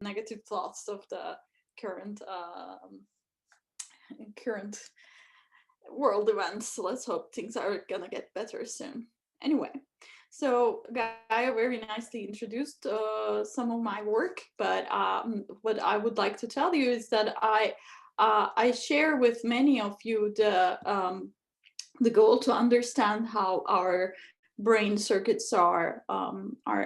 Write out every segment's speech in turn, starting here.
negative thoughts of the current current world events. Let's hope things are gonna get better soon. Anyway, so Gaia very nicely introduced some of my work, but what I would like to tell you is that I share with many of you the goal to understand how our brain circuits are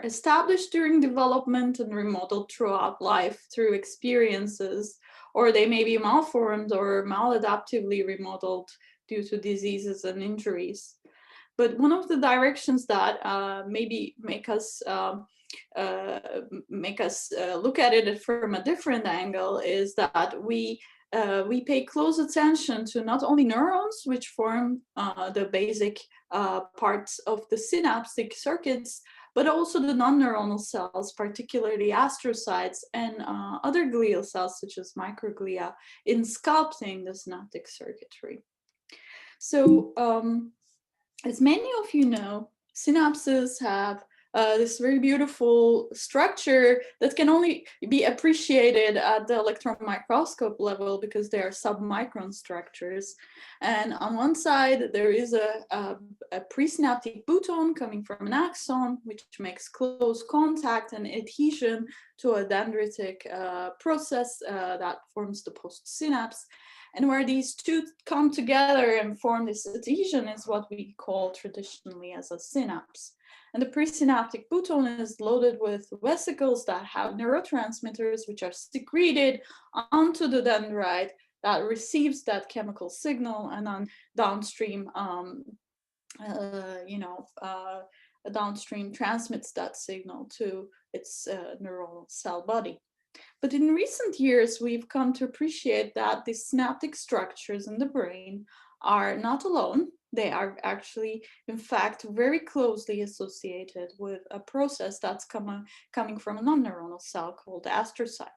established during development and remodeled throughout life through experiences, or they may be malformed or maladaptively remodeled due to diseases and injuries. But one of the directions that maybe make us look at it from a different angle is that we pay close attention to not only neurons, which form the basic parts of the synaptic circuits, but also the non-neuronal cells, particularly astrocytes and other glial cells, such as microglia, in sculpting the synaptic circuitry. So, as many of you know, synapses have this very beautiful structure that can only be appreciated at the electron microscope level because they are submicron structures. And on one side, there is a presynaptic bouton coming from an axon, which makes close contact and adhesion to a dendritic process that forms the postsynapse. And where these two come together and form this adhesion is what we call traditionally as a synapse. And the presynaptic bouton is loaded with vesicles that have neurotransmitters, which are secreted onto the dendrite that receives that chemical signal, and then downstream, downstream transmits that signal to its neural cell body. But in recent years, we've come to appreciate that the synaptic structures in the brain are not alone. They are actually, in fact, very closely associated with a process that's coming from a non-neuronal cell called astrocyte.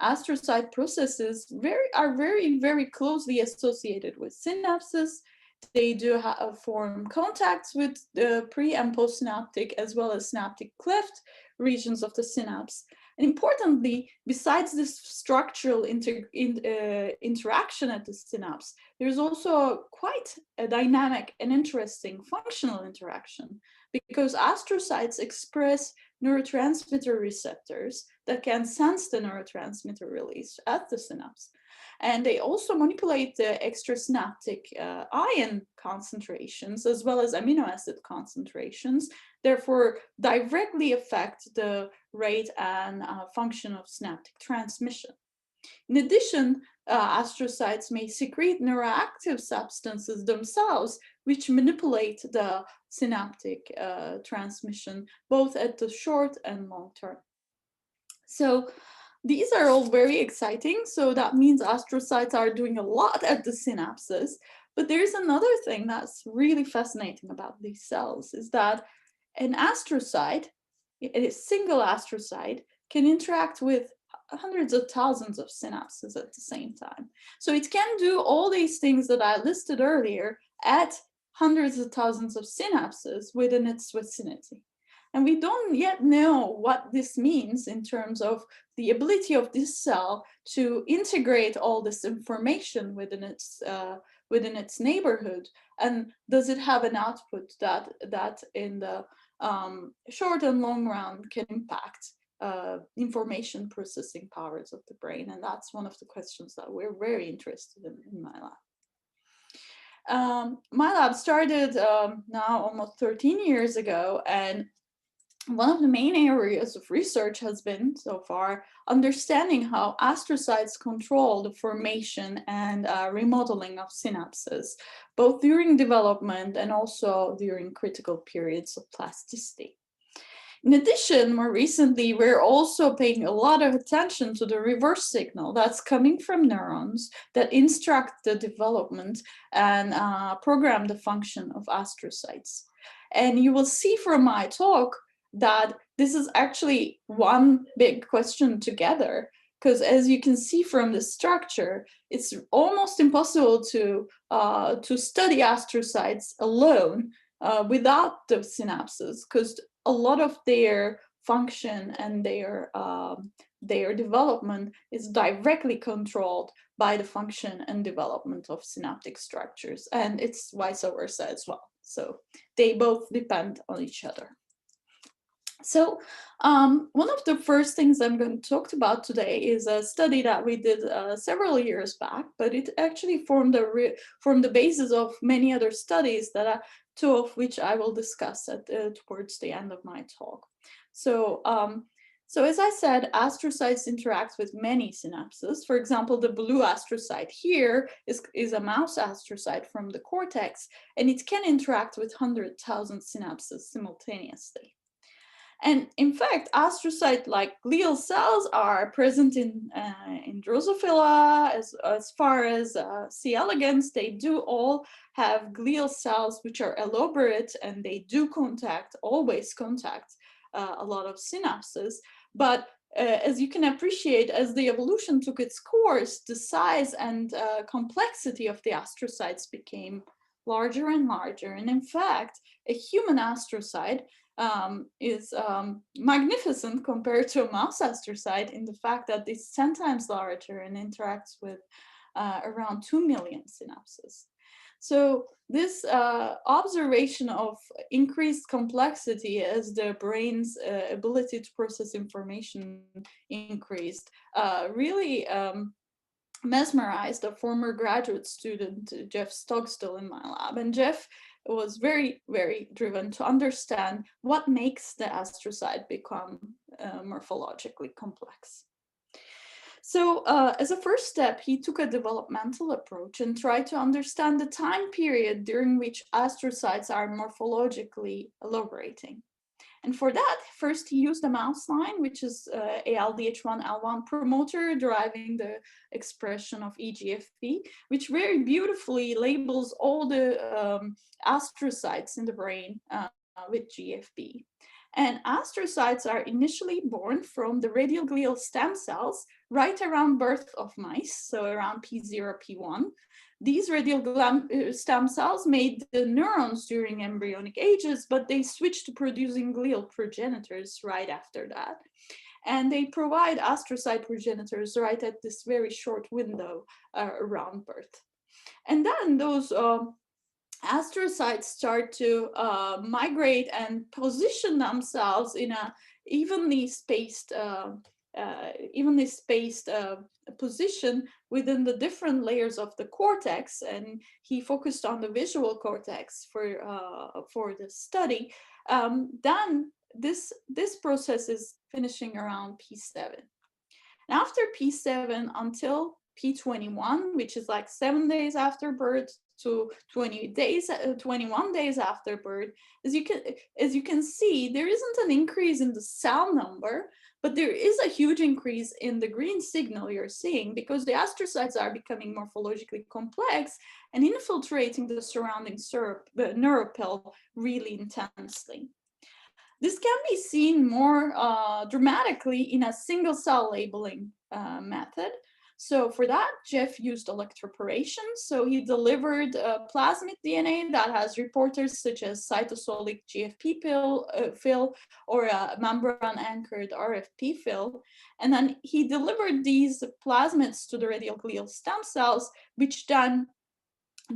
Astrocyte processes are very, very closely associated with synapses. They do form contacts with the pre- and postsynaptic, as well as synaptic cleft regions of the synapse. And importantly, besides this structural interaction at the synapse, there's also quite a dynamic and interesting functional interaction, because astrocytes express neurotransmitter receptors that can sense the neurotransmitter release at the synapse. And they also manipulate the extrasynaptic ion concentrations as well as amino acid concentrations, therefore directly affect the rate and function of synaptic transmission. In addition, astrocytes may secrete neuroactive substances themselves, which manipulate the synaptic transmission, both at the short and long term. So these are all very exciting. So that means astrocytes are doing a lot at the synapses. But there's another thing that's really fascinating about these cells, is that an astrocyte, a single astrocyte, can interact with hundreds of thousands of synapses at the same time. So it can do all these things that I listed earlier at hundreds of thousands of synapses within its vicinity. And we don't yet know what this means in terms of the ability of this cell to integrate all this information within its neighborhood. And does it have an output that in the short and long run can impact information processing powers of the brain? And that's one of the questions that we're very interested in my lab. My lab started now almost 13 years ago, and one of the main areas of research has been, so far, understanding how astrocytes control the formation and remodeling of synapses, both during development and also during critical periods of plasticity. In addition, more recently, we're also paying a lot of attention to the reverse signal that's coming from neurons that instruct the development and program the function of astrocytes. And you will see from my talk that this is actually one big question together, because as you can see from the structure, it's almost impossible to study astrocytes alone without the synapses, because a lot of their function and their development is directly controlled by the function and development of synaptic structures, and it's vice versa as well. So they both depend on each other. So one of the first things I'm going to talk about today is a study that we did several years back, but it actually formed the basis of many other studies that two of which I will discuss towards the end of my talk. So as I said, astrocytes interact with many synapses. For example, the blue astrocyte here is a mouse astrocyte from the cortex, and it can interact with 100,000 synapses simultaneously. And in fact, astrocyte-like glial cells are present in Drosophila. As far as C. elegans, they do all have glial cells which are elaborate, and they do always contact a lot of synapses. But as you can appreciate, as the evolution took its course, the size and complexity of the astrocytes became larger and larger. And in fact, a human astrocyte is magnificent compared to a mouse astrocyte in the fact that it's 10 times larger and interacts with around 2 million synapses. So this observation of increased complexity as the brain's ability to process information increased really mesmerized a former graduate student, Jeff Stogstill, in my lab. And Jeff was very, very driven to understand what makes the astrocyte become morphologically complex. So as a first step, he took a developmental approach and tried to understand the time period during which astrocytes are morphologically elaborating. And for that, first he used a mouse line, which is ALDH1L1 promoter deriving the expression of EGFP, which very beautifully labels all the astrocytes in the brain with GFP. And astrocytes are initially born from the radial glial stem cells right around birth of mice, so around P0, P1. These radial stem cells made the neurons during embryonic ages, but they switched to producing glial progenitors right after that. And they provide astrocyte progenitors right at this very short window around birth. And then those astrocytes start to migrate and position themselves in a evenly spaced position within the different layers of the cortex, and he focused on the visual cortex for the study. Then this process is finishing around P7. And after P7 until P21, which is like 7 days after birth to 21 days after birth, as you can see, there isn't an increase in the cell number, but there is a huge increase in the green signal you're seeing because the astrocytes are becoming morphologically complex and infiltrating the surrounding neuropil really intensely. This can be seen more dramatically in a single cell labeling method. So for that, Jeff used electroporation. So he delivered plasmid DNA that has reporters such as cytosolic GFP fill or a membrane-anchored RFP fill. And then he delivered these plasmids to the radial glial stem cells, which then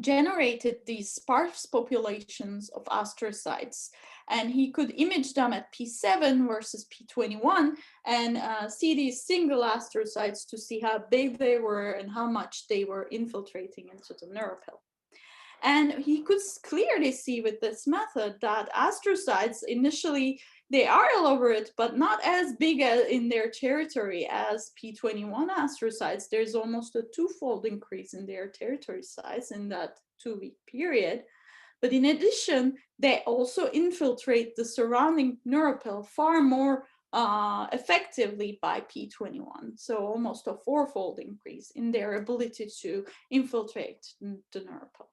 generated these sparse populations of astrocytes, and he could image them at P7 versus P21 and see these single astrocytes to see how big they were and how much they were infiltrating into the neuropil. And he could clearly see with this method that astrocytes initially, they are elaborate, but not as big in their territory as P21 astrocytes. There's almost a twofold increase in their territory size in that 2-week period. But in addition, they also infiltrate the surrounding neuropil far more effectively by P21. So almost a 4-fold increase in their ability to infiltrate the neuropil.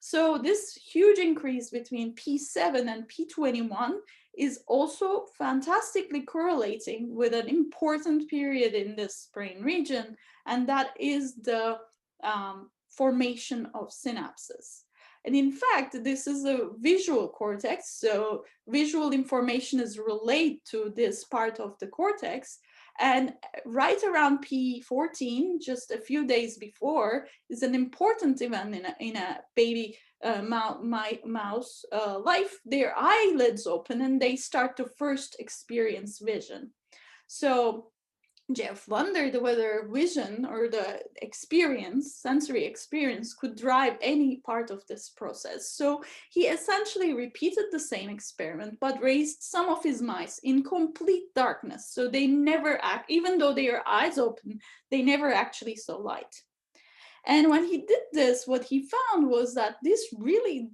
So this huge increase between P7 and P21 is also fantastically correlating with an important period in this brain region, and that is the formation of synapses. And in fact, this is a visual cortex, so visual information is relayed to this part of the cortex. And right around P14, just a few days before, is an important event in a baby mouse life. Their eyelids open and they start to first experience vision. So Jeff wondered whether vision or the experience, sensory experience, could drive any part of this process. So he essentially repeated the same experiment, but raised some of his mice in complete darkness. So they never act, even though their eyes open, they never actually saw light. And when he did this, what he found was that this really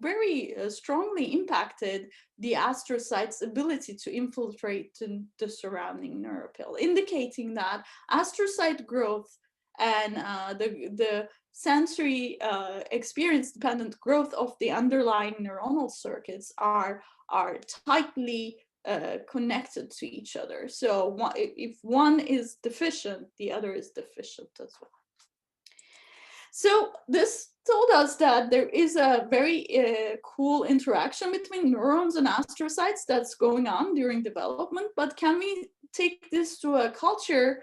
very strongly impacted the astrocytes' ability to infiltrate the surrounding neuropil, indicating that astrocyte growth and the sensory experience-dependent growth of the underlying neuronal circuits are tightly connected to each other. So if one is deficient, the other is deficient as well. So this told us that there is a very cool interaction between neurons and astrocytes that's going on during development, but can we take this to a culture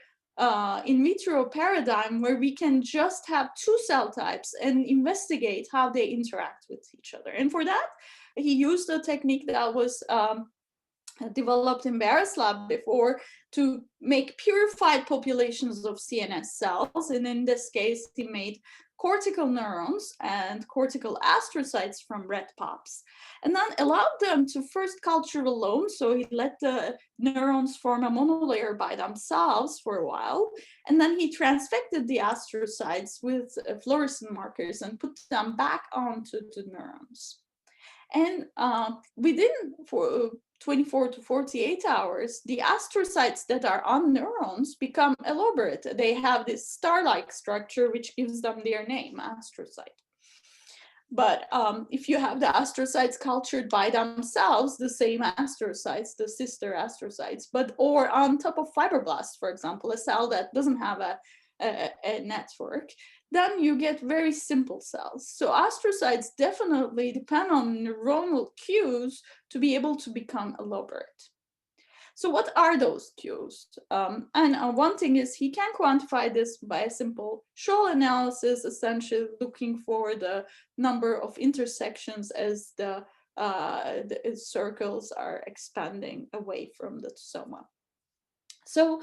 in vitro paradigm where we can just have two cell types and investigate how they interact with each other? And for that, he used a technique that was developed in Barrett's lab before to make purified populations of CNS cells. And in this case, he made cortical neurons and cortical astrocytes from red pops, and then allowed them to first culture alone. So he let the neurons form a monolayer by themselves for a while, and then he transfected the astrocytes with fluorescent markers and put them back onto the neurons. And within 24 to 48 hours, the astrocytes that are on neurons become elaborate. They have this star-like structure, which gives them their name, astrocyte. But if you have the astrocytes cultured by themselves, the same astrocytes, the sister astrocytes, or on top of fibroblasts, for example, a cell that doesn't have a network, then you get very simple cells. So astrocytes definitely depend on neuronal cues to be able to become elaborate. So what are those cues? And one thing is he can quantify this by a simple shoal analysis, essentially looking for the number of intersections as the circles are expanding away from the soma. So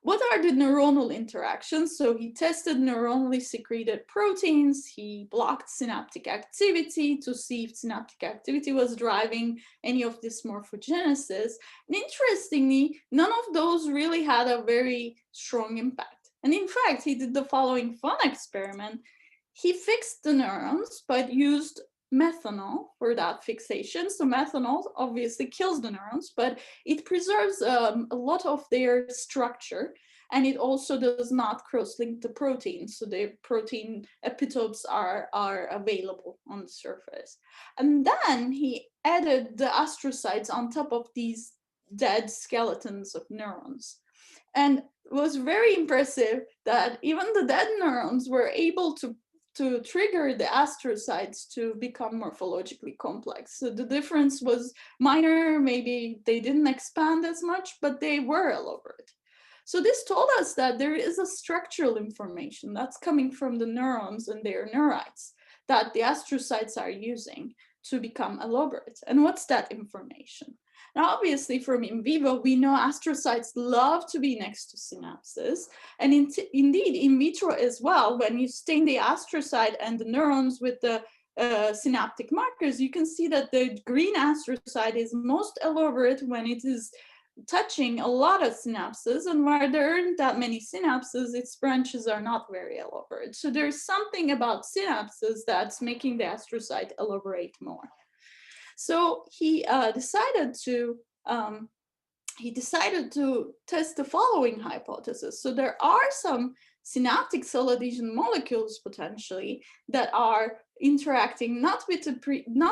what are the neuronal interactions? So he tested neuronally secreted proteins. He blocked synaptic activity to see if synaptic activity was driving any of this morphogenesis. And interestingly, none of those really had a very strong impact. And in fact, he did the following fun experiment. He fixed the neurons, but used methanol for that fixation. So methanol obviously kills the neurons, but it preserves a lot of their structure, and it also does not cross-link the protein. So the protein epitopes are available on the surface. And then he added the astrocytes on top of these dead skeletons of neurons. And it was very impressive that even the dead neurons were able to trigger the astrocytes to become morphologically complex. So the difference was minor, maybe they didn't expand as much, but they were elaborate. So this told us that there is a structural information that's coming from the neurons and their neurites that the astrocytes are using to become elaborate. And what's that information? Now, obviously, from in vivo, we know astrocytes love to be next to synapses. And indeed, in vitro as well, when you stain the astrocyte and the neurons with the synaptic markers, you can see that the green astrocyte is most elaborate when it is touching a lot of synapses, and where there aren't that many synapses, its branches are not very elaborate. So there's something about synapses that's making the astrocyte elaborate more. So he decided to test the following hypothesis. So there are some synaptic cell adhesion molecules potentially that are interacting not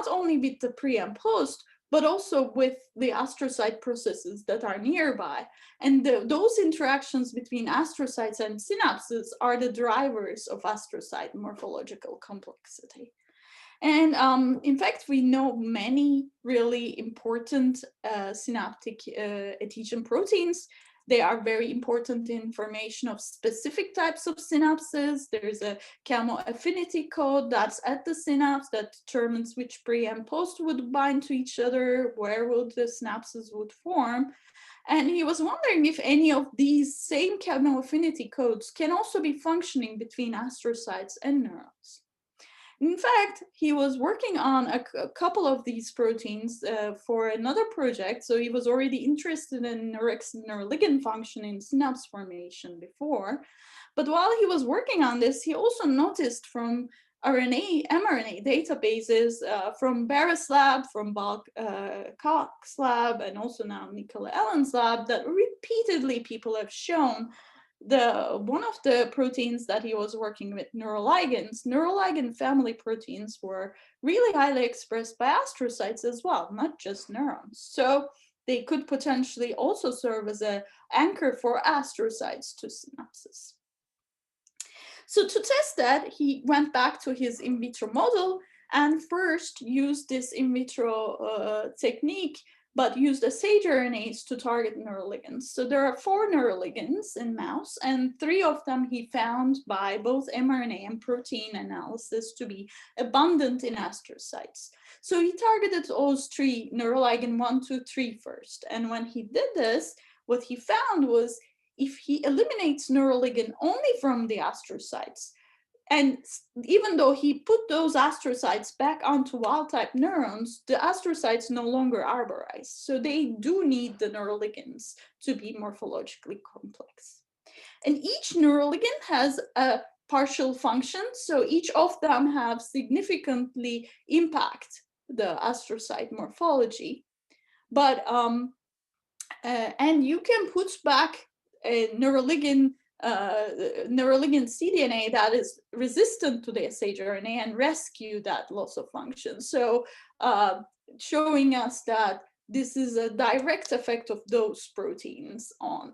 only with the pre and post, but also with the astrocyte processes that are nearby. And those interactions between astrocytes and synapses are the drivers of astrocyte morphological complexity. And in fact, we know many really important synaptic adhesion proteins. They are very important in formation of specific types of synapses. There's a camo affinity code that's at the synapse that determines which pre and post would bind to each other, where would the synapses would form. And he was wondering if any of these same camo affinity codes can also be functioning between astrocytes and neurons. In fact, he was working on a couple of these proteins for another project, so he was already interested in neuroligin function in synapse formation before. But while he was working on this, he also noticed from mRNA databases from Barrett's lab, from Cox's lab, and also now Nicola Allen's lab, that repeatedly people have shown one of the proteins that he was working with, neuroligan family proteins, were really highly expressed by astrocytes as well, not just neurons. So they could potentially also serve as an anchor for astrocytes to synapses. So to test that, he went back to his in vitro model and first used this in vitro technique, but used assager RNAs to target neuroligans. So there are 4 neuroligans in mouse, and 3 of them he found by both mRNA and protein analysis to be abundant in astrocytes. So he targeted those 3, neuroligan 1, 2, 3 first. And when he did this, what he found was if he eliminates neuroligin only from the astrocytes, and even though he put those astrocytes back onto wild-type neurons, the astrocytes no longer arborize. So they do need the neuroligans to be morphologically complex. And each neuroligin has a partial function, so each of them have significantly impact the astrocyte morphology. But and you can put back a neuroligin cDNA that is resistant to the assager RNA and rescue that loss of function. So showing us that this is a direct effect of those proteins on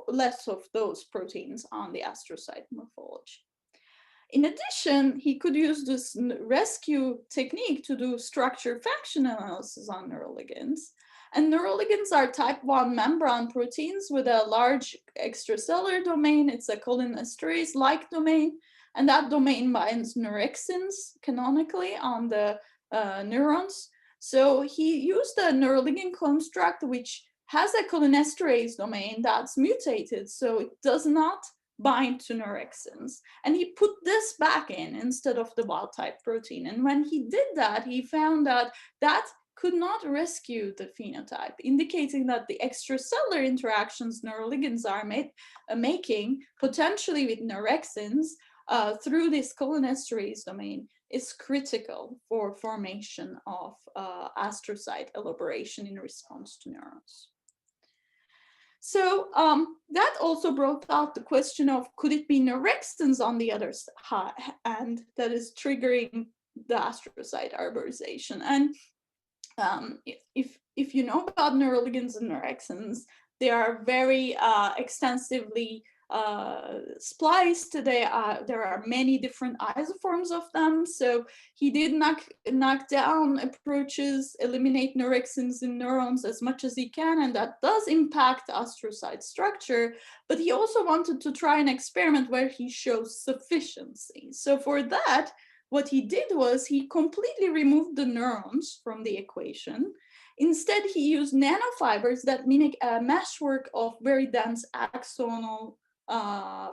less of those proteins on the astrocyte morphology. In addition, he could use this rescue technique to do structure function analysis on neuroligans. And neuroligans are type 1 membrane proteins with a large extracellular domain. It's a cholinesterase-like domain, and that domain binds Neuroxins canonically on the neurons. So he used a neuroligin construct which has a cholinesterase domain that's mutated, so it does not bind to Neuroxins. And he put this back in instead of the wild-type protein. And when he did that, he found that that could not rescue the phenotype, indicating that the extracellular interactions neuroligans are making, potentially with Neuroxins, through this cholinesterase domain is critical for formation of astrocyte elaboration in response to neurons. So that also brought out the question of, could it be Neuroxins on the other hand that is triggering the astrocyte arborization? And if you know about neuroligans and Neuroxins, they are very extensively spliced. There are many different isoforms of them. So he did knock down approaches, eliminate Neuroxins in neurons as much as he can, and that does impact astrocyte structure. But he also wanted to try an experiment where he shows sufficiency. So for that, what he did was he completely removed the neurons from the equation. Instead, he used nanofibers that mimic a meshwork of very dense axonal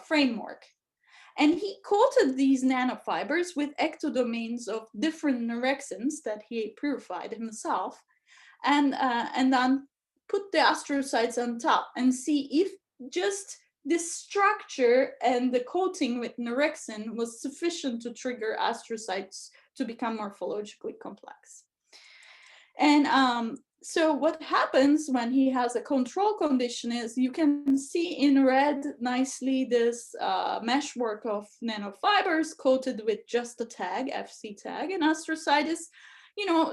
framework. And he coated these nanofibers with ectodomains of different Neuroxins that he purified himself, and then put the astrocytes on top and see if just this structure and the coating with Neuroxin was sufficient to trigger astrocytes to become morphologically complex. And so what happens when he has a control condition is you can see in red nicely this meshwork of nanofibers coated with just a tag, FC tag, and astrocyte is,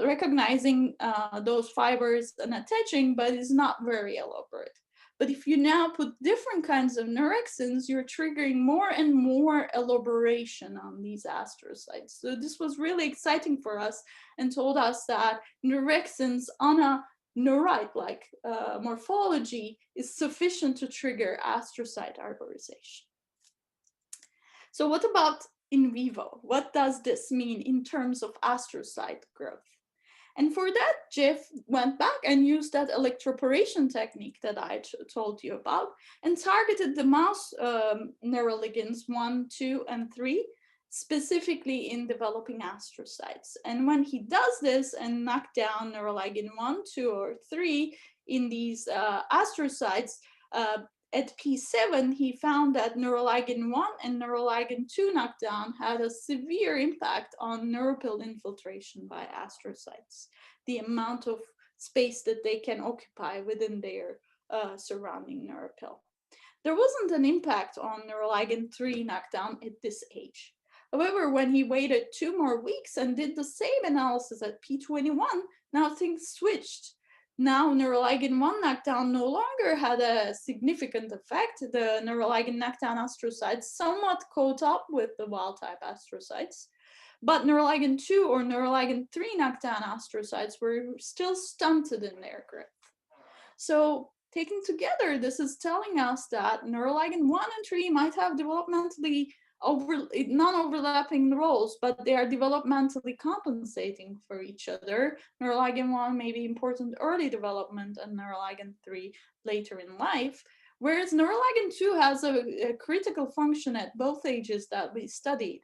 recognizing those fibers and attaching, but is not very elaborate. But if you now put different kinds of Neuroxins, you're triggering more and more elaboration on these astrocytes. So this was really exciting for us and told us that Neuroxins on a neurite-like morphology is sufficient to trigger astrocyte arborization. So what about in vivo? What does this mean in terms of astrocyte growth? And for that, Jeff went back and used that electroporation technique that I told you about and targeted the mouse neuroligans 1, 2, and 3, specifically in developing astrocytes. And when he does this and knock down neuroligin 1, 2, or 3 in these astrocytes, at P7, he found that neuroligin 1 and neuroligin 2 knockdown had a severe impact on neuropil infiltration by astrocytes, the amount of space that they can occupy within their surrounding neuropil. There wasn't an impact on neuroligin 3 knockdown at this age. However, when he waited 2 more weeks and did the same analysis at P21, now things switched. Now neuroligin 1 knockdown no longer had a significant effect. The neuroligin knockdown astrocytes somewhat caught up with the wild-type astrocytes, but neuroligin 2 or neuroligin 3 knockdown astrocytes were still stunted in their growth. So taken together, this is telling us that neuroligin 1 and 3 might have developmentally non-overlapping roles, but they are developmentally compensating for each other. Neuroligin 1 may be important early development and neuroligin 3 later in life, whereas neuroligin 2 has a critical function at both ages that we studied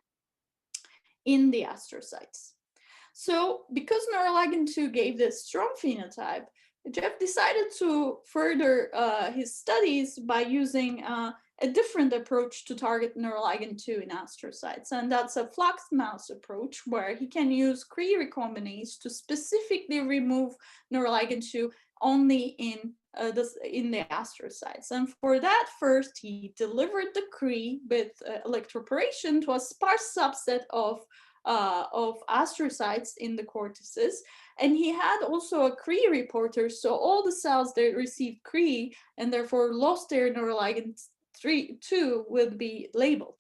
in the astrocytes. So because neuroligin 2 gave this strong phenotype, Jeff decided to further his studies by using a different approach to target neuroligin 2 in astrocytes, and that's a flaxed mouse approach where he can use Cre recombinase to specifically remove neuroligin 2 only in the astrocytes. And for that, first he delivered the Cre with electroporation to a sparse subset of astrocytes in the cortices, and he had also a Cre reporter, so all the cells that received Cre and therefore lost their neuroligin 2 would be labeled.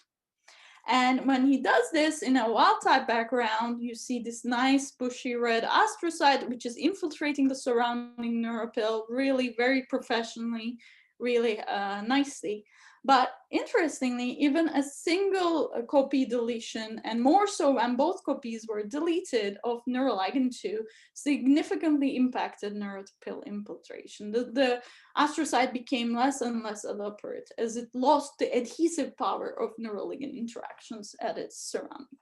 And when he does this in a wild-type background, you see this nice bushy red astrocyte, which is infiltrating the surrounding neuropil really very professionally, really nicely. But interestingly, even a single copy deletion, and more so when both copies were deleted of neuroligin 2, significantly impacted neuropil infiltration. The astrocyte became less and less elaborate as it lost the adhesive power of neuroligin interactions at its surrounding.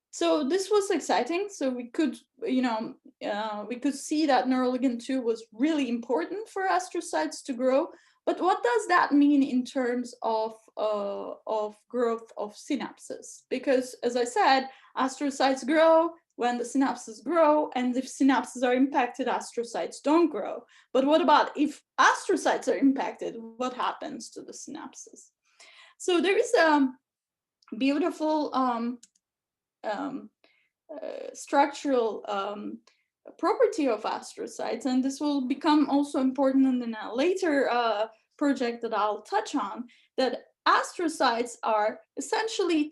So this was exciting. So we could, we could see that neuroligin 2 was really important for astrocytes to grow. But what does that mean in terms of growth of synapses? Because as I said, astrocytes grow when the synapses grow, and if synapses are impacted, astrocytes don't grow. But what about if astrocytes are impacted? What happens to the synapses? So there is a beautiful structural property of astrocytes, and this will become also important in a later project that I'll touch on, that astrocytes are essentially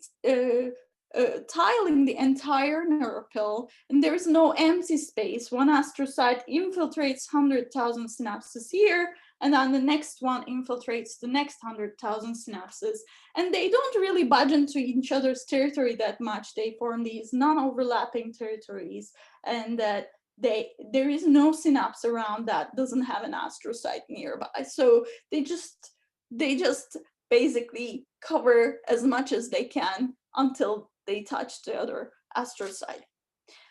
tiling the entire neuropil, and there is no empty space. One astrocyte infiltrates 100,000 synapses here, and then the next one infiltrates the next 100,000 synapses. And they don't really budge into each other's territory that much. They form these non-overlapping territories, and that there is no synapse around that doesn't have an astrocyte nearby. So they just basically cover as much as they can until they touch the other astrocyte.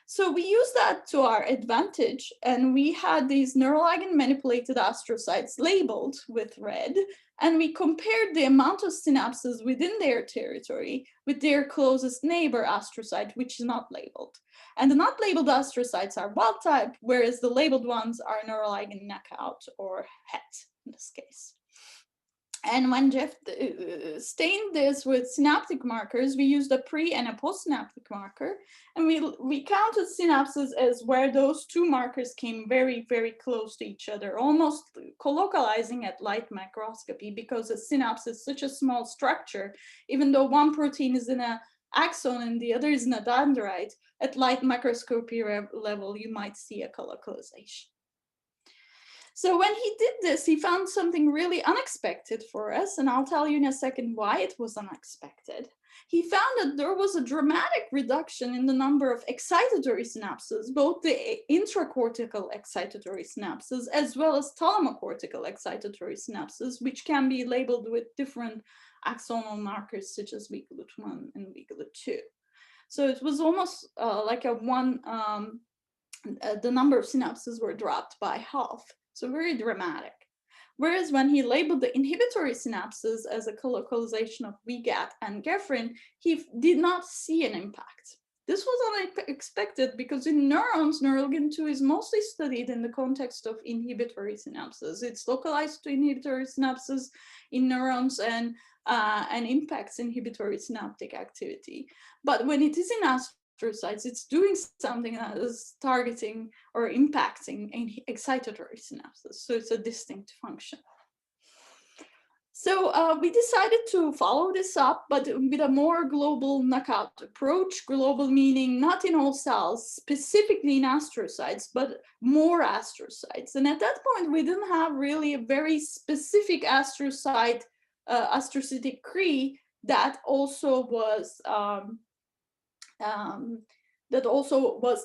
So we used that to our advantage, and we had these neuroligin manipulated astrocytes labeled with red, and we compared the amount of synapses within their territory with their closest neighbor astrocyte, which is not labeled. And the not labeled astrocytes are wild type, whereas the labeled ones are neuroligin knockout or het in this case. And when Jeff stained this with synaptic markers, we used a pre and a post-synaptic marker, and we counted synapses as where those two markers came very, very close to each other, almost colocalizing at light microscopy, because a synapse is such a small structure. Even though one protein is in an axon and the other is in a dendrite, at light microscopy level, you might see a colocalization. So when he did this, he found something really unexpected for us, and I'll tell you in a second why it was unexpected. He found that there was a dramatic reduction in the number of excitatory synapses, both the intracortical excitatory synapses as well as thalamocortical excitatory synapses, which can be labeled with different axonal markers such as VGLUT1 and VGLUT2. So it was almost like a the number of synapses were dropped by half. So very dramatic. Whereas when he labeled the inhibitory synapses as a colocalization of VGAT and Gefrin, he did not see an impact. This was unexpected because in neurons, Neuroligan 2 is mostly studied in the context of inhibitory synapses. It's localized to inhibitory synapses in neurons and impacts inhibitory synaptic activity. But when it is in astrocytes, it's doing something that is targeting or impacting excitatory synapses. So it's a distinct function. So we decided to follow this up, but with a more global knockout approach. Global meaning not in all cells, specifically in astrocytes, but more astrocytes. And at that point, we didn't have really a very specific astrocyte, astrocytic Cree that also was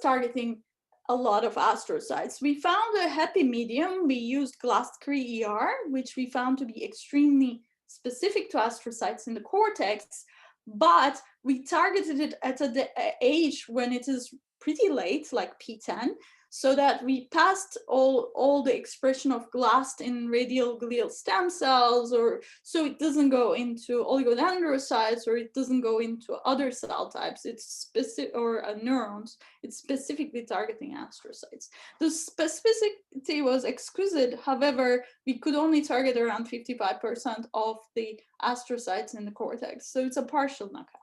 targeting a lot of astrocytes. We found a happy medium. We used GLAST-3-ER, which we found to be extremely specific to astrocytes in the cortex, but we targeted it at an age when it is pretty late, like P10, so that we passed all the expression of GLAST in radial glial stem cells, or so it doesn't go into oligodendrocytes, or it doesn't go into other cell types. It's specific, or neurons. It's specifically targeting astrocytes. The specificity was exquisite. However, we could only target around 55% of the astrocytes in the cortex. So it's a partial knockout,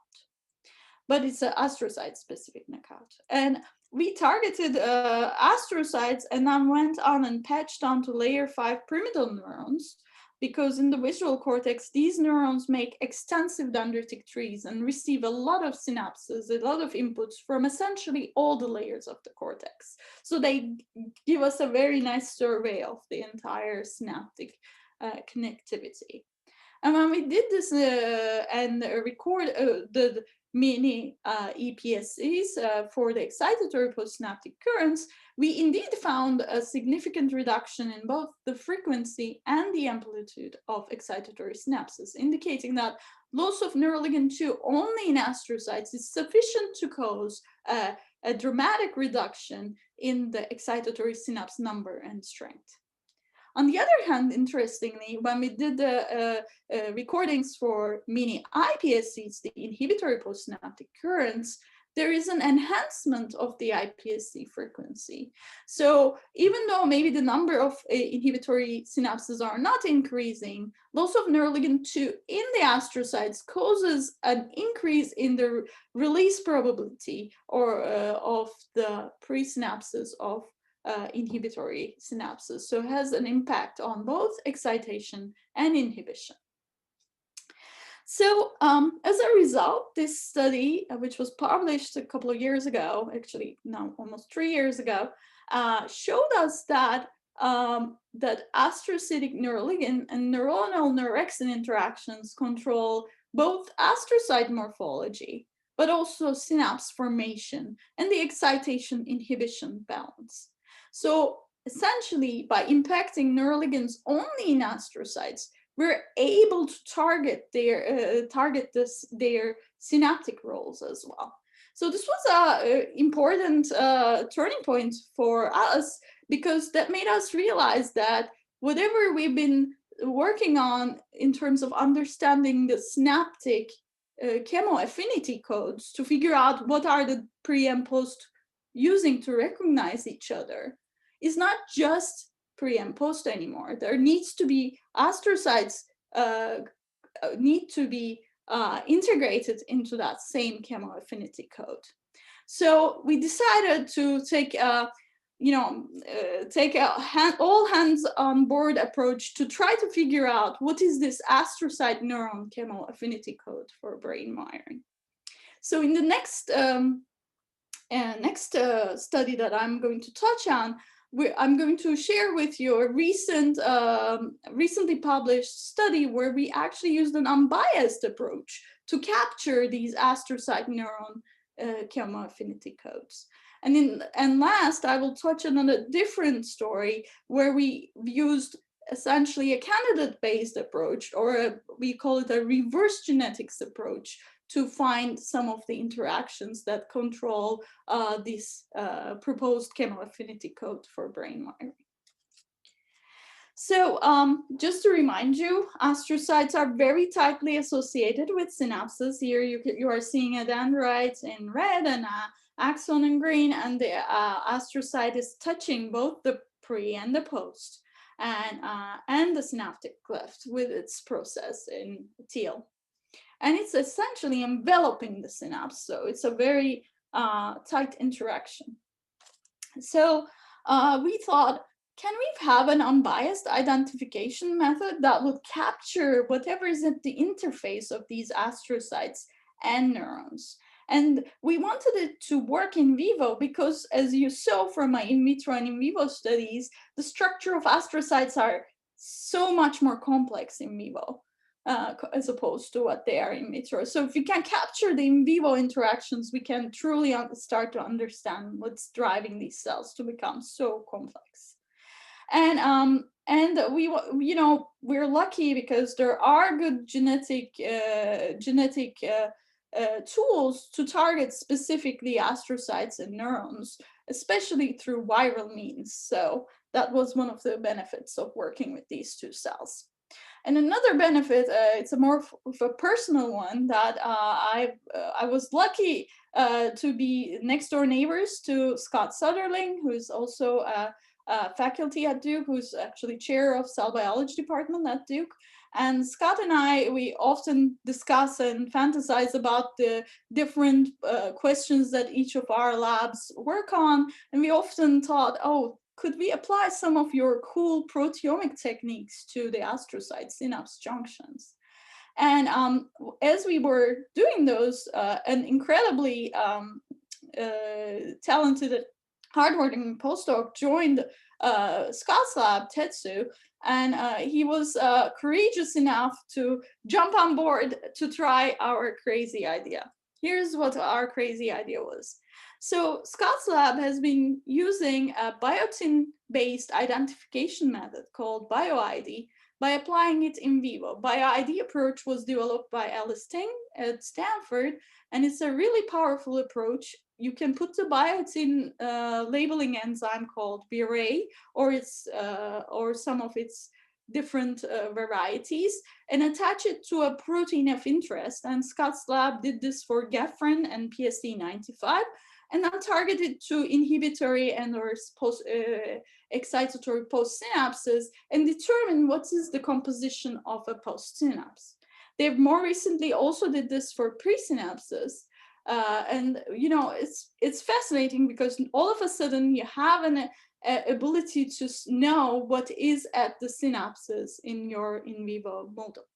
but it's an astrocyte specific knockout. And we targeted astrocytes and then went on and patched onto layer 5 pyramidal neurons, because in the visual cortex, these neurons make extensive dendritic trees and receive a lot of synapses, a lot of inputs from essentially all the layers of the cortex. So they give us a very nice survey of the entire synaptic connectivity. And when we did this and record the mini EPSCs for the excitatory postsynaptic currents, we indeed found a significant reduction in both the frequency and the amplitude of excitatory synapses, indicating that loss of Neuroligan 2 only in astrocytes is sufficient to cause a dramatic reduction in the excitatory synapse number and strength. On the other hand, interestingly, when we did the recordings for mini iPSCs, the inhibitory postsynaptic currents, there is an enhancement of the iPSC frequency. So even though maybe the number of inhibitory synapses are not increasing, loss of Neuroligan 2 in the astrocytes causes an increase in the release probability or of the presynapses of inhibitory synapses. So it has an impact on both excitation and inhibition. So as a result, this study, which was published a couple of years ago, actually now almost 3 years ago, showed us that that astrocytic neuroligin and neuronal Neuroxin interactions control both astrocyte morphology, but also synapse formation and the excitation inhibition balance. So essentially, by impacting neuroligans only in astrocytes, we're able to target their synaptic roles as well. So this was an important turning point for us, because that made us realize that whatever we've been working on in terms of understanding the synaptic chemoaffinity codes to figure out what are the pre and post using to recognize each other is not just pre and post anymore. There needs to be astrocytes need to be integrated into that same chemoaffinity code. So we decided to take take a all hands on board approach to try to figure out what is this astrocyte neuron chemoaffinity code for brain wiring. So in the next study that I'm going to touch on, I'm going to share with you a recently published study where we actually used an unbiased approach to capture these astrocyte neuron chemoaffinity codes. And last, I will touch on a different story where we used essentially a candidate-based approach, or we call it a reverse genetics approach, to find some of the interactions that control this proposed chemoaffinity code for brain wiring. So just to remind you, astrocytes are very tightly associated with synapses. Here you are seeing a dendrite in red and axon in green, and the astrocyte is touching both the pre and the post, and the synaptic cleft with its process in teal. And it's essentially enveloping the synapse, so it's a very tight interaction. So we thought, can we have an unbiased identification method that would capture whatever is at the interface of these astrocytes and neurons? And we wanted it to work in vivo because, as you saw from my in vitro and in vivo studies, the structure of astrocytes are so much more complex in vivo as opposed to what they are in vitro. So if we can capture the in vivo interactions, we can truly start to understand what's driving these cells to become so complex. And we're lucky because there are good genetic tools to target specifically astrocytes and neurons, especially through viral means. So that was one of the benefits of working with these two cells. And another benefit, it's a more of a personal one, that I was lucky to be next door neighbors to Scott Southerling, who is also faculty at Duke, who's actually chair of cell biology department at Duke. And Scott and I, we often discuss and fantasize about the different questions that each of our labs work on. And we often thought, oh, could we apply some of your cool proteomic techniques to the astrocyte synapse junctions? And as we were doing those, an incredibly talented, hardworking postdoc joined Scott's lab, Tetsu, and he was courageous enough to jump on board to try our crazy idea. Here's what our crazy idea was. So Scott's lab has been using a biotin-based identification method called Bioid by applying it in vivo. Bioid approach was developed by Alice Ting at Stanford, and it's a really powerful approach. You can put the biotin labeling enzyme called BRA or some of its different varieties and attach it to a protein of interest. And Scott's lab did this for Gefrin and PSD95, and then targeted to inhibitory and or excitatory post-synapses and determine what is the composition of a post-synapse. They've more recently also did this for presynapses. And it's fascinating because all of a sudden you have an ability to know what is at the synapses in your in vivo model.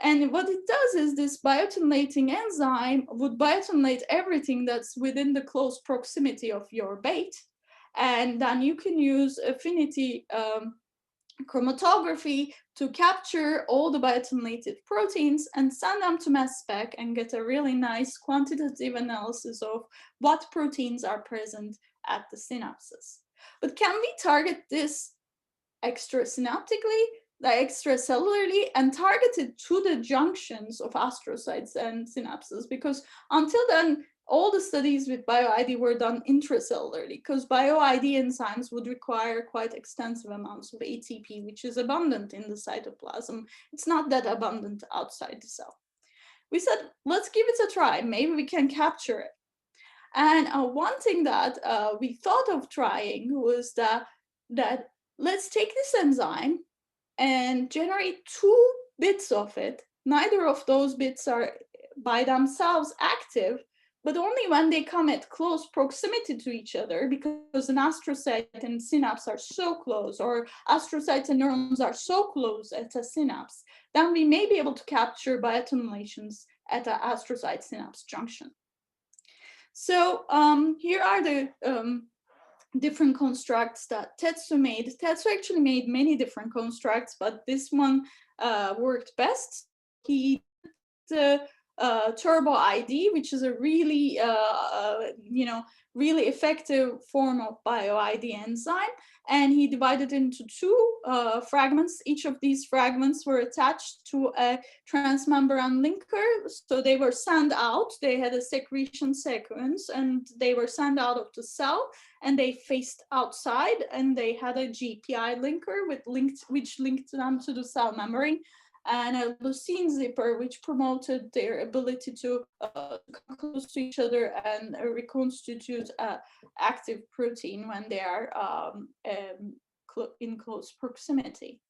And what it does is this biotinylating enzyme would biotinylate everything that's within the close proximity of your bait. And then you can use affinity chromatography to capture all the biotinylated proteins and send them to mass spec and get a really nice quantitative analysis of what proteins are present at the synapses. But can we target this extrasynaptically, extracellularly, and target it to the junctions of astrocytes and synapses? Because until then, all the studies with Bioid were done intracellularly, because Bioid enzymes would require quite extensive amounts of ATP, which is abundant in the cytoplasm. It's not that abundant outside the cell. We said, let's give it a try. Maybe we can capture it. And one thing that we thought of trying was that let's take this enzyme and generate two bits of it. Neither of those bits are by themselves active, but only when they come at close proximity to each other, because an astrocyte and synapse are so close, or astrocytes and neurons are so close at a synapse, then we may be able to capture bioaccumulations at an astrocyte synapse junction. So here are the different constructs that Tetsu made. Tetsu actually made many different constructs, but this one worked best. He did the turbo ID, which is a really, really effective form of Bioid enzyme, and he divided into two fragments. Each of these fragments were attached to a transmembrane linker, so they were sent out. They had a secretion sequence, and they were sent out of the cell, and they faced outside, and they had a GPI linker which linked them to the cell membrane, and a leucine zipper, which promoted their ability to come close to each other and reconstitute active protein when they are in close proximity.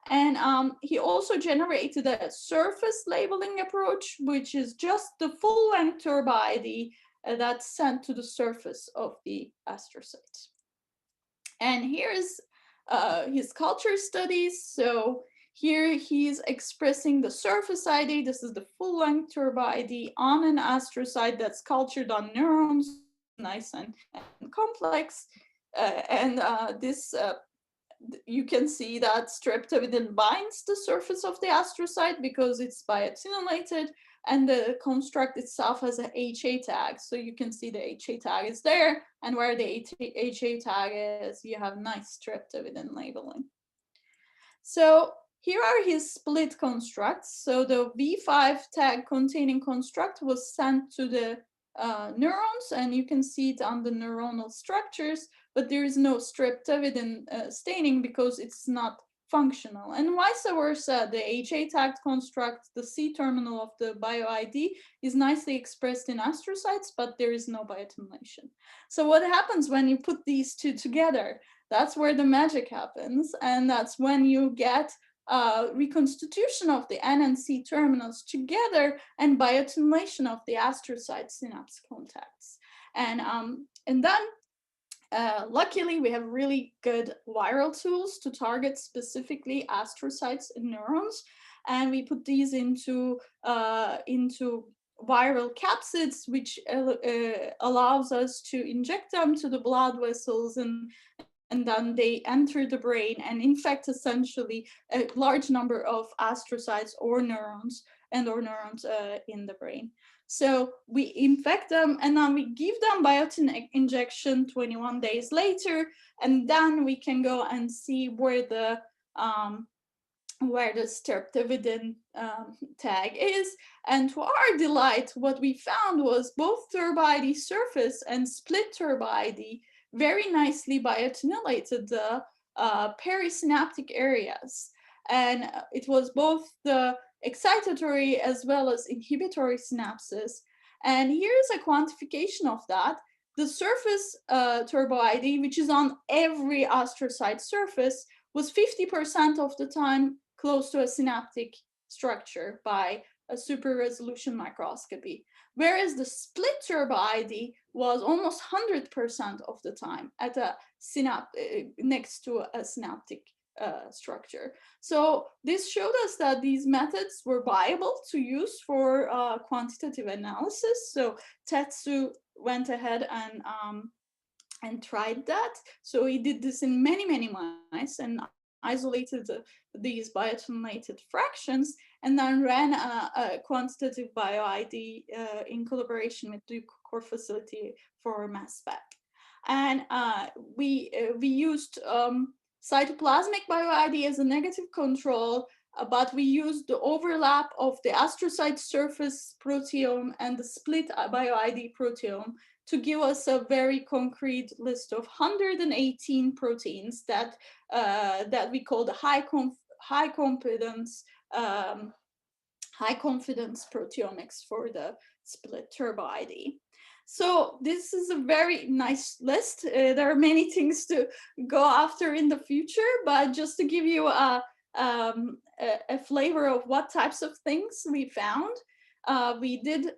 And he also generated a surface labeling approach, which is just the full-length turbo ID that's sent to the surface of the astrocyte. And here's his culture studies. So here he's expressing the surface ID. This is the full-length turbo ID on an astrocyte that's cultured on neurons, nice and complex. You can see that streptavidin binds the surface of the astrocyte because it's bioaccumulated, and the construct itself has a HA tag. So you can see the HA tag is there, and where the HA tag is, you have nice streptavidin labeling. So here are his split constructs. So the V5 tag containing construct was sent to the neurons, and you can see it on the neuronal structures, but there is no streptavidin staining because it's not functional. And vice versa, the HA tagged construct, the C terminal of the Bioid, is nicely expressed in astrocytes, but there is no bioaccumulation. So what happens when you put these two together? That's where the magic happens, and that's when you get reconstitution of the N and C terminals together and bioaccumulation of the astrocyte synapse contacts. And then luckily, we have really good viral tools to target specifically astrocytes and neurons, and we put these into viral capsids, which allows us to inject them to the blood vessels, and then they enter the brain and infect essentially a large number of astrocytes or neurons in the brain. So we infect them, and then we give them biotin injection 21 days later, and then we can go and see where the streptavidin tag is. And to our delight, what we found was both turbo-ID surface and split turbo-ID very nicely biotinulated the perisynaptic areas. And it was both the excitatory as well as inhibitory synapses. And here's a quantification of that. The surface turbo-ID, which is on every astrocyte surface, was 50% of the time close to a synaptic structure by a super resolution microscopy, whereas the split turbo-ID was almost 100% of the time at a next to a synaptic structure. So this showed us that these methods were viable to use for quantitative analysis. So Tetsu went ahead and tried that. So he did this in many mice and isolated these bioaccumulated fractions, and then ran a quantitative Bioid in collaboration with Duke Core Facility for mass spec. And we used cytoplasmic Bioid as a negative control, but we used the overlap of the astrocyte surface proteome and the split Bioid proteome to give us a very concrete list of 118 proteins that we call the high confidence proteomics for the split turbo-ID. So this is a very nice list. There are many things to go after in the future, but just to give you a a flavor of what types of things we found. We did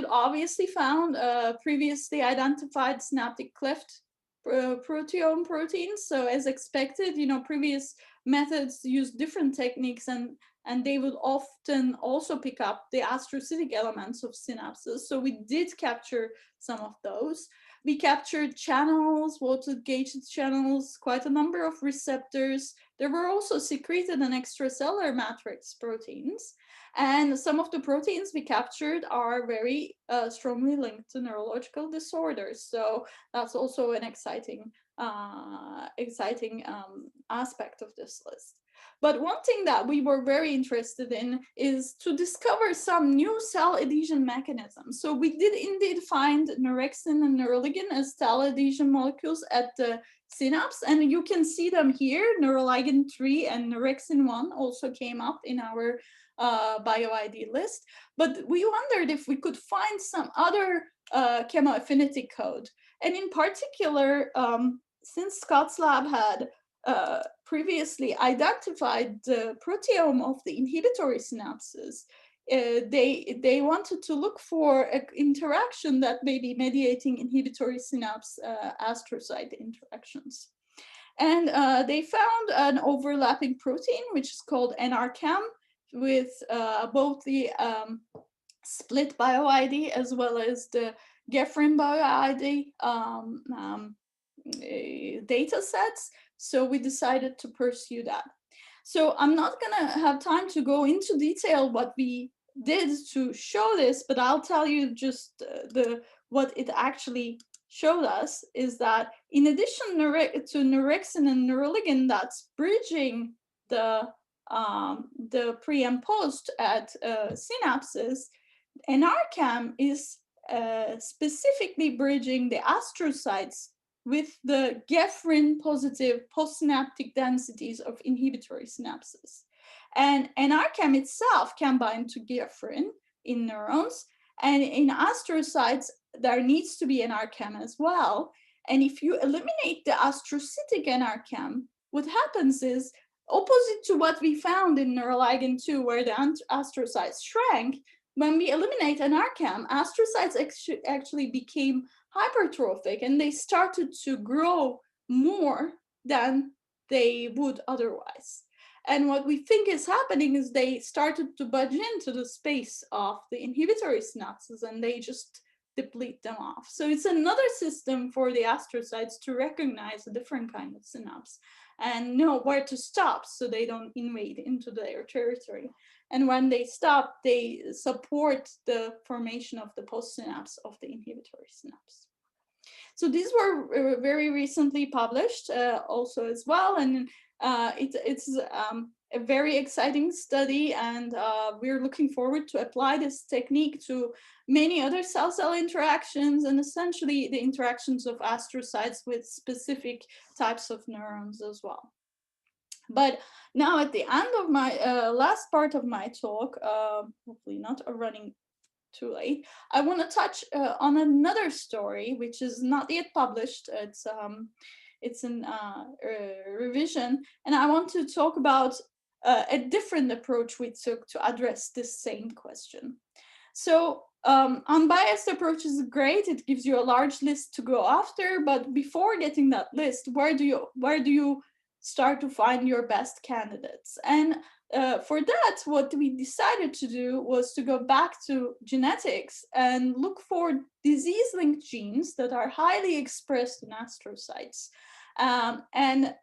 obviously found previously identified synaptic cleft proteome proteins. So as expected, previous methods used different techniques, and they would often also pick up the astrocytic elements of synapses. So we did capture some of those. We captured channels, voltage-gated channels, quite a number of receptors. There were also secreted and extracellular matrix proteins. And some of the proteins we captured are very strongly linked to neurological disorders. So that's also an exciting aspect of this list. But one thing that we were very interested in is to discover some new cell adhesion mechanisms. So we did indeed find Neurexin and Neuroligan as cell adhesion molecules at the synapse, and you can see them here. Neuroligan 3 and Neurexin 1 also came up in our Bioid list, but we wondered if we could find some other chemoaffinity code. And in particular, since Scott's lab had previously identified the proteome of the inhibitory synapses, they wanted to look for an interaction that may be mediating inhibitory synapse astrocyte interactions. And they found an overlapping protein, which is called NRCam, with both the split Bioid as well as the Geffen Bioid data sets. So we decided to pursue that. So I'm not going to have time to go into detail what we did to show this, but I'll tell you just what it actually showed us is that in addition to Neurexin and Neuroligin that's bridging the pre and post at synapses, NRCam is specifically bridging the astrocytes with the Geffen positive postsynaptic densities of inhibitory synapses. And NRCam itself can bind to Geffen in neurons, and in astrocytes, there needs to be NRCam as well. And if you eliminate the astrocytic NRCam, what happens is, opposite to what we found in Neuroligan 2, where the astrocytes shrank, when we eliminate NRCam, astrocytes actually became hypertrophic, and they started to grow more than they would otherwise. And what we think is happening is they started to budge into the space of the inhibitory synapses, and they just deplete them off. So it's another system for the astrocytes to recognize a different kind of synapse and know where to stop so they don't invade into their territory. And when they stop, they support the formation of the postsynapse of the inhibitory synapse. So these were very recently published also as well, and it's a very exciting study, and we're looking forward to apply this technique to many other cell-cell interactions, and essentially the interactions of astrocytes with specific types of neurons as well. But now at the end of my last part of my talk, hopefully not running too late, I want to touch on another story which is not yet published. It's in revision, and I want to talk about a different approach we took to address this same question. So unbiased approach is great. It gives you a large list to go after, but before getting that list, where do you start to find your best candidates? And for that, what we decided to do was to go back to genetics and look for disease-linked genes that are highly expressed in astrocytes and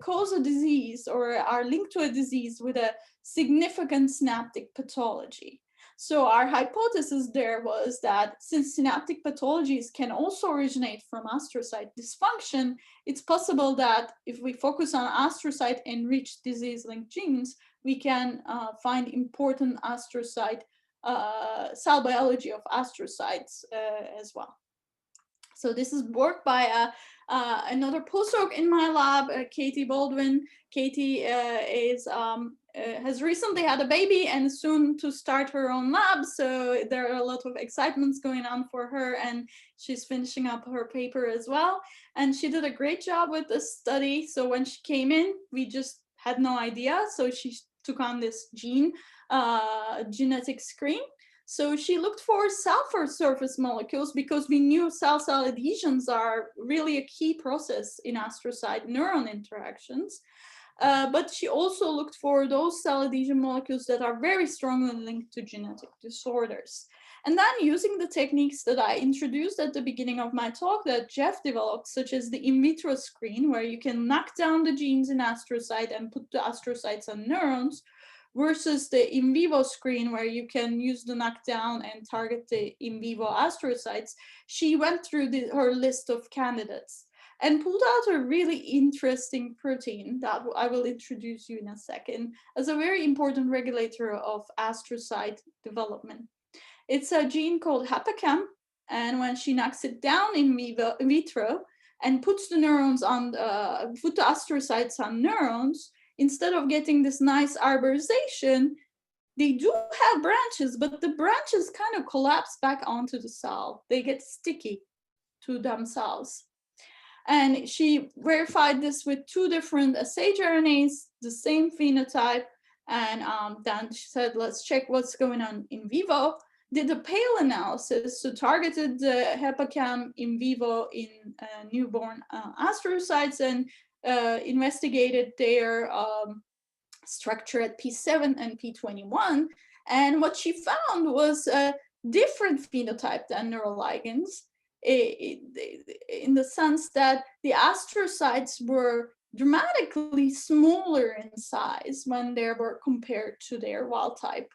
cause a disease or are linked to a disease with a significant synaptic pathology. So our hypothesis there was that since synaptic pathologies can also originate from astrocyte dysfunction, it's possible that if we focus on astrocyte-enriched disease-linked genes, we can find important astrocyte cell biology of astrocytes as well. So this is work by another postdoc in my lab, Katie Baldwin. Katie has recently had a baby and soon to start her own lab. So there are a lot of excitements going on for her, and she's finishing up her paper as well. And she did a great job with this study. So when she came in, we just had no idea. So she took on this genetic screen. So she looked for sulfur surface molecules because we knew cell-cell adhesions are really a key process in astrocyte neuron interactions. But she also looked for those cell adhesion molecules that are very strongly linked to genetic disorders. And then using the techniques that I introduced at the beginning of my talk that Jeff developed, such as the in vitro screen, where you can knock down the genes in astrocyte and put the astrocytes on neurons, versus the in vivo screen where you can use the knockdown and target the in vivo astrocytes, she went through her list of candidates and pulled out a really interesting protein that I will introduce you in a second as a very important regulator of astrocyte development. It's a gene called Hepacam, and when she knocks it down in vitro and puts the neurons on, put the astrocytes on neurons, instead of getting this nice arborization, they do have branches, but the branches kind of collapse back onto the cell. They get sticky to themselves. And she verified this with 2 different sage RNAs, the same phenotype. And then she said, let's check what's going on in vivo. Did a pale analysis, so targeted the Hepacam in vivo in newborn astrocytes and investigated their structure at P7 and P21. And what she found was a different phenotype than neuroligans, in the sense that the astrocytes were dramatically smaller in size when they were compared to their wild type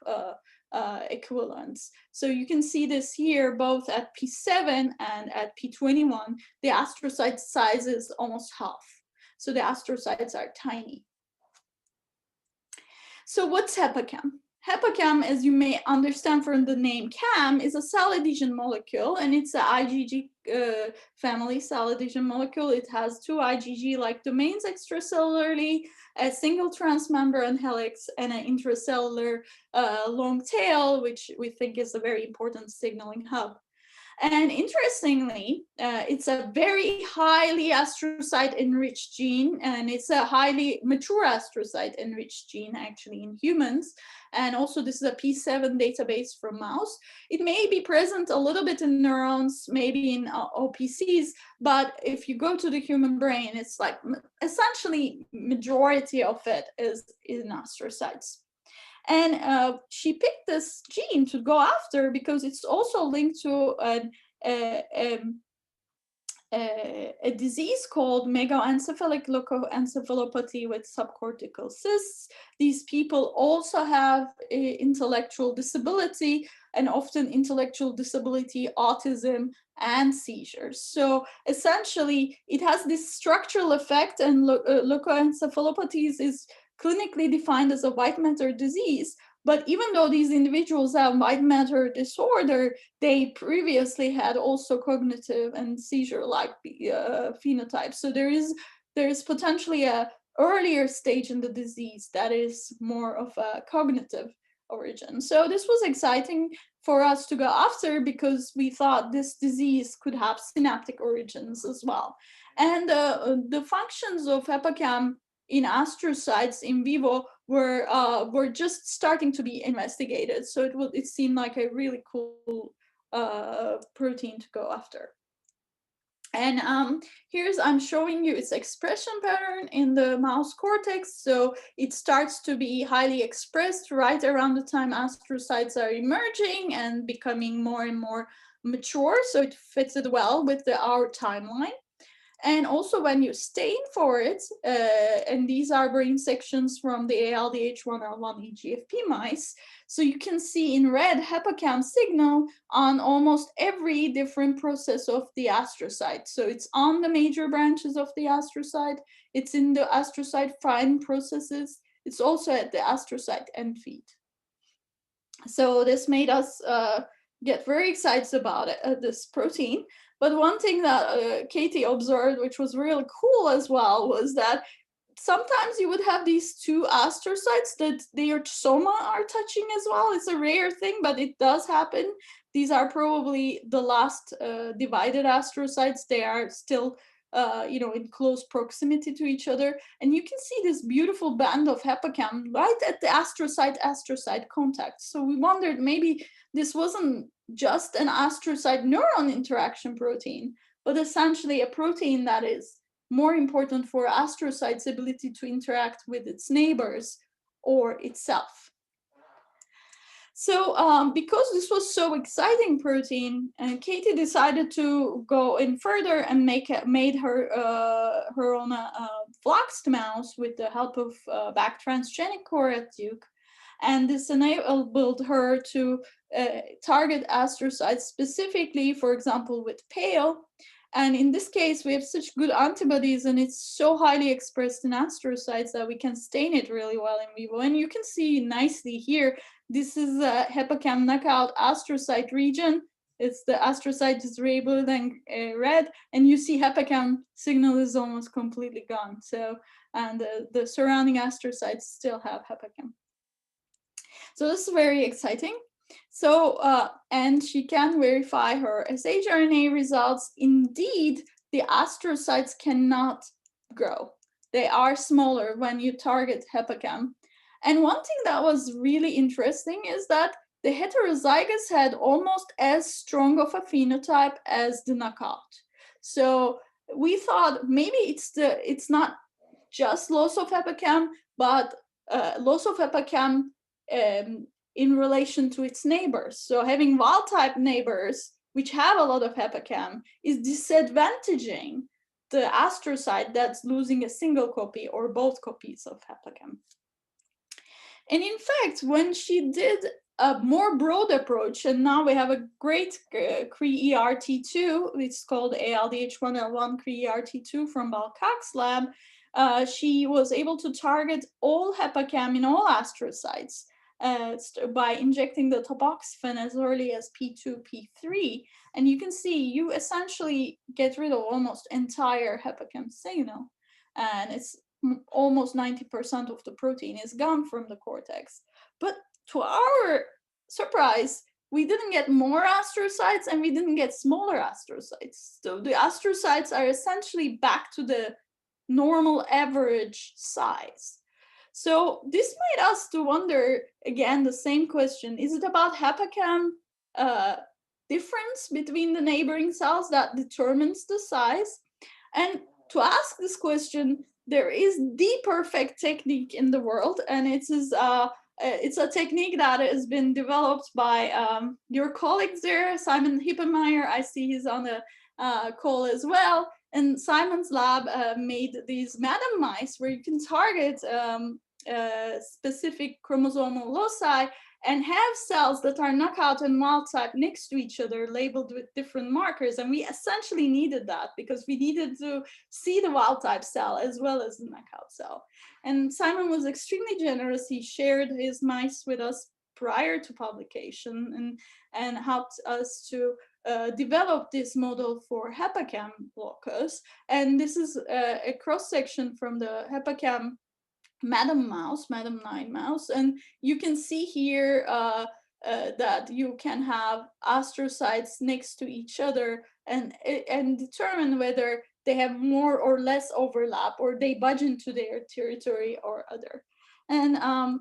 equivalents. So you can see this here, both at P7 and at P21, the astrocyte size is almost half. So the astrocytes are tiny. So what's Hepacam? Hepacam, as you may understand from the name CAM, is a cell adhesion molecule, and it's an IgG family cell adhesion molecule. It has 2 IgG-like domains extracellularly, a single transmembrane helix, and an intracellular long tail, which we think is a very important signaling hub. And interestingly, it's a very highly astrocyte-enriched gene, and it's a highly mature astrocyte-enriched gene, actually, in humans. And also, this is a P7 database from mouse. It may be present a little bit in neurons, maybe in OPCs, but if you go to the human brain, it's like essentially majority of it is in astrocytes. And she picked this gene to go after because it's also linked to a disease called megaencephalic leukoencephalopathy with subcortical cysts. These people also have intellectual disability, and often intellectual disability, autism, and seizures. So essentially, it has this structural effect, and leukoencephalopathies is clinically defined as a white matter disease. But even though these individuals have white matter disorder, they previously had also cognitive and seizure-like phenotypes. So there is potentially a earlier stage in the disease that is more of a cognitive origin. So this was exciting for us to go after because we thought this disease could have synaptic origins as well. And the functions of Hepacam in astrocytes in vivo were just starting to be investigated. So it seemed like a really cool protein to go after. And I'm showing you its expression pattern in the mouse cortex. So it starts to be highly expressed right around the time astrocytes are emerging and becoming more and more mature. So it fits it well with our timeline. And also when you stain for it, and these are brain sections from the ALDH1L1 EGFP mice, so you can see in red Hepacam signal on almost every different process of the astrocyte. So it's on the major branches of the astrocyte, it's in the astrocyte fine processes, it's also at the astrocyte end feet. So this made us get very excited about it, this protein. But one thing that Katie observed, which was really cool as well, was that sometimes you would have these 2 astrocytes that their soma are touching as well. It's a rare thing, but it does happen. These are probably the last divided astrocytes. They are still in close proximity to each other. And you can see this beautiful band of Hepacam right at the astrocyte contact. So we wondered maybe this wasn't just an astrocyte neuron interaction protein, but essentially a protein that is more important for astrocyte's ability to interact with its neighbors or itself. So because this was so exciting protein, Katie decided to go in further and made her own flaxed mouse with the help of back transgenic core at Duke. And this enabled her to target astrocytes specifically, for example, with pale. And in this case, we have such good antibodies, and it's so highly expressed in astrocytes that we can stain it really well in vivo. And you can see nicely here, this is a Hepacam knockout astrocyte region. It's the astrocyte is labeled in red, and you see Hepacam signal is almost completely gone. So, and the surrounding astrocytes still have Hepacam. So this is very exciting. So, and she can verify her shRNA results. Indeed, the astrocytes cannot grow. They are smaller when you target Hepacam. And one thing that was really interesting is that the heterozygous had almost as strong of a phenotype as the knockout. So we thought maybe it's not just loss of Hepacam, but loss of Hepacam in relation to its neighbors. So having wild-type neighbors, which have a lot of Hepacam, is disadvantaging the astrocyte that's losing a single copy or both copies of Hepacam. And in fact, when she did a more broad approach, and now we have a great CRE-ERT2, it's called ALDH1L1 CRE-ERT2 from Balkak's lab, she was able to target all Hepacam in all astrocytes by injecting the tamoxifen as early as P2, P3. And you can see you essentially get rid of almost entire Hepacam signal. And it's almost 90% of the protein is gone from the cortex. But to our surprise, we didn't get more astrocytes and we didn't get smaller astrocytes. So the astrocytes are essentially back to the normal average size. So this made us to wonder, again, the same question: is it about Hepacam difference between the neighboring cells that determines the size? And to ask this question, there is the perfect technique in the world, and it's a technique that has been developed by your colleagues there, Simon Hippenmeyer. I see he's on the call as well. And Simon's lab made these madam mice where you can target specific chromosomal loci and have cells that are knockout and wild type next to each other, labeled with different markers. And we essentially needed that because we needed to see the wild type cell as well as the knockout cell. And Simon was extremely generous. He shared his mice with us prior to publication and helped us to develop this model for Hepacam locus. And this is a cross-section from the Hepacam madam 9 mouse. And you can see here that you can have astrocytes next to each other and determine whether they have more or less overlap or they budge into their territory or other. And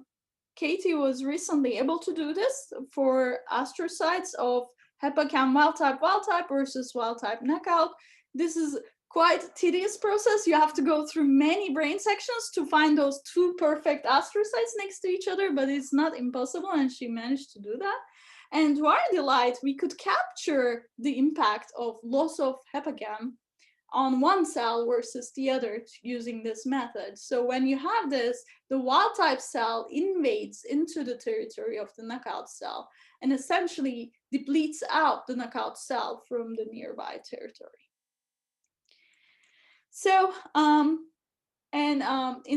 Katie was recently able to do this for astrocytes of Hepacam wild type versus wild type knockout. This is quite a tedious process. You have to go through many brain sections to find those two perfect astrocytes next to each other, but it's not impossible, and she managed to do that. And to our delight, we could capture the impact of loss of Hepacam on one cell versus the other using this method. So when you have this, the wild type cell invades into the territory of the knockout cell and essentially depletes out the knockout cell from the nearby territory. So, in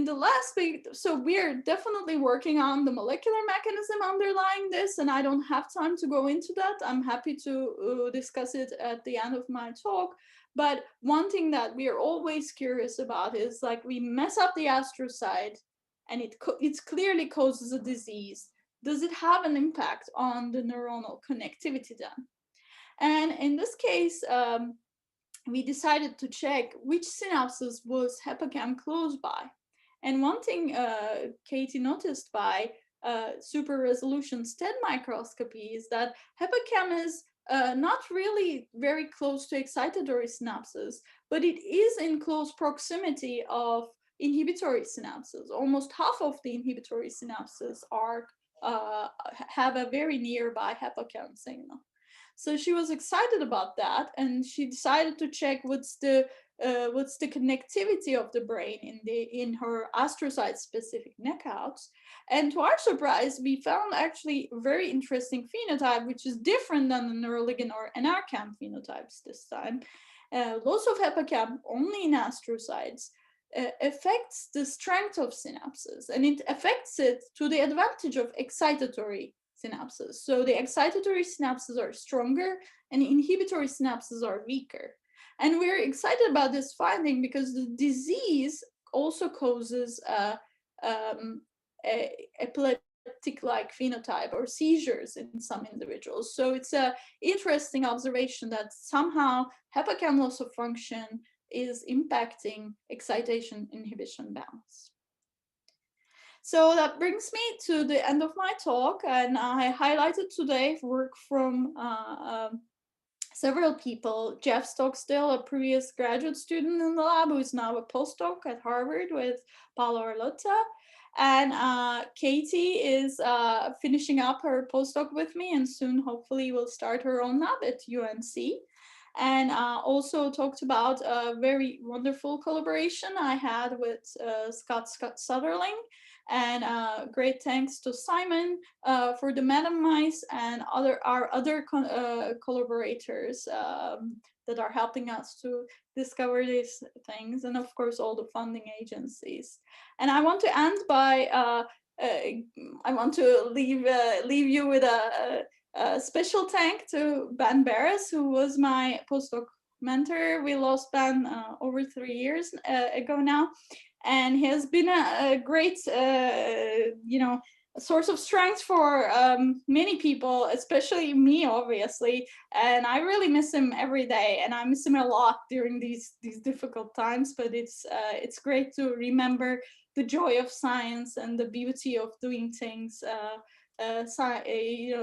the last week, so we're definitely working on the molecular mechanism underlying this, and I don't have time to go into that. I'm happy to discuss it at the end of my talk. But one thing that we are always curious about is, like, we mess up the astrocyte and it clearly causes a disease. Does it have an impact on the neuronal connectivity then? And in this case, we decided to check which synapses was Hepacam close by. And one thing Katie noticed by super resolution STED microscopy is that Hepacam is not really very close to excitatory synapses, but it is in close proximity of inhibitory synapses. Almost half of the inhibitory synapses are have a very nearby Hepacam signal. So she was excited about that, and she decided to check what's the connectivity of the brain in her astrocyte specific knockouts. And to our surprise, we found actually a very interesting phenotype, which is different than the neuroligan or NRCam phenotypes this time. Loss of Hepacam only in astrocytes affects the strength of synapses, and it affects it to the advantage of excitatory synapses. So the excitatory synapses are stronger and inhibitory synapses are weaker. And we're excited about this finding because the disease also causes epileptic-like phenotype or seizures in some individuals. So it's an interesting observation that somehow Hepacam loss of function is impacting excitation inhibition balance. So that brings me to the end of my talk, and I highlighted today work from several people. Jeff Stockstill, a previous graduate student in the lab, who is now a postdoc at Harvard with Paolo Arlotta. And Katie is finishing up her postdoc with me, and soon hopefully will start her own lab at UNC. And also talked about a very wonderful collaboration I had with Scott Sutherland. And great thanks to Simon for the metamice and our other collaborators that are helping us to discover these things, and of course all the funding agencies. And I want to end by I want to leave you with a special thank to Ben Barris, who was my postdoc mentor. We lost Ben over 3 years ago now, and he has been a great, source of strength for many people, especially me, obviously. And I really miss him every day, and I miss him a lot during these difficult times. But it's great to remember the joy of science and the beauty of doing things.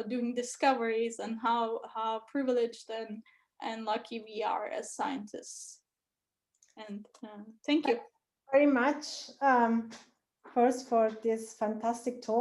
Doing discoveries, and how privileged and lucky we are as scientists. And thank you very much, first, for this fantastic talk.